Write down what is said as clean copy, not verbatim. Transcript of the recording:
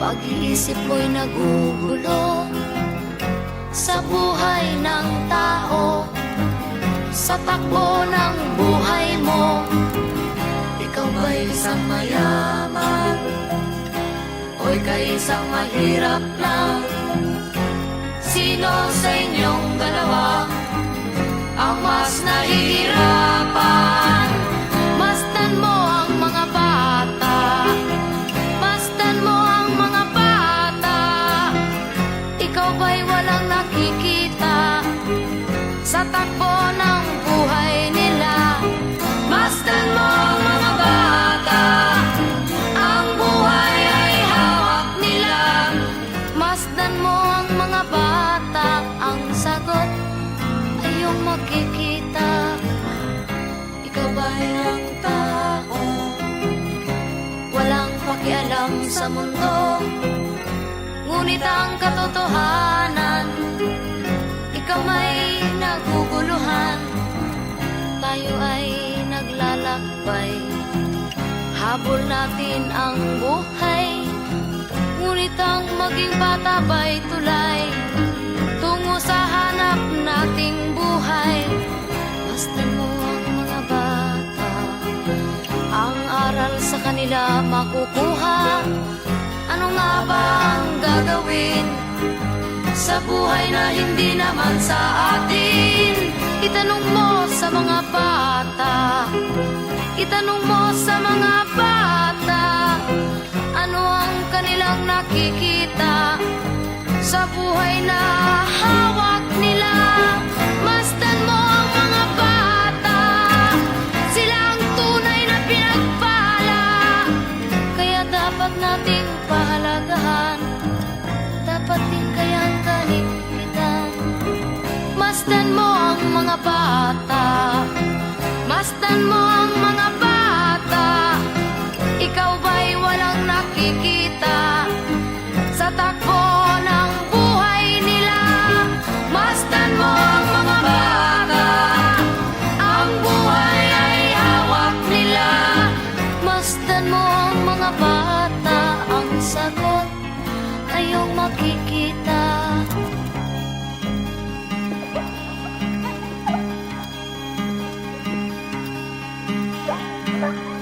Pag-iisip mo'y nagugulo sa buhay ng tao, sa takbo ng buhay mo. Ikaw ba'y isang mayaman o ika'y isang mahirap lang? Sino sa inyong dalawa ang mas nahihirapan? Masdan mo ang mga bata, masdan mo ang mga bata. Ikaw ba'y walang nakikita sa takbo ng buhay nila? Masdan mo ang mga bata, ang buhay ay hawak nila. Masdan mo ang mga bata, ang sagot ay iyong makikita. Ikaw ba'y ang tao, walang pakialam sa mundo, ngunit ang katotohanan, ikaw may naguguluhan. Tayo ay naglalakbay, habol natin ang buhay, ngunit ang maging bata ba'y tulay tungo sa hanap nating buhay. Masdan mo ang mga bata, ang aral sa kanila makukuha. Ano nga ba ang gagawin sa buhay na hindi naman sa atin? Itanong mo sa mga bata, itanong mo sa mga bata, ano ang kanilang nakikita sa buhay na hawak nila. Masdan mo ang mga bata, sila ang tunay na pinagpala, kaya dapat nating pahalagahan, dapat din kayang kanikitan. Masdan mo ang mga bata, masdan mo ang mga bata. Ikaw ba'y walang nakikita sa takbo ng buhay nila? Masdan mo ang mga bata, ang buhay ay hawak nila. Masdan mo ang mga bata, ang sagot ay iyong makikita. Bye.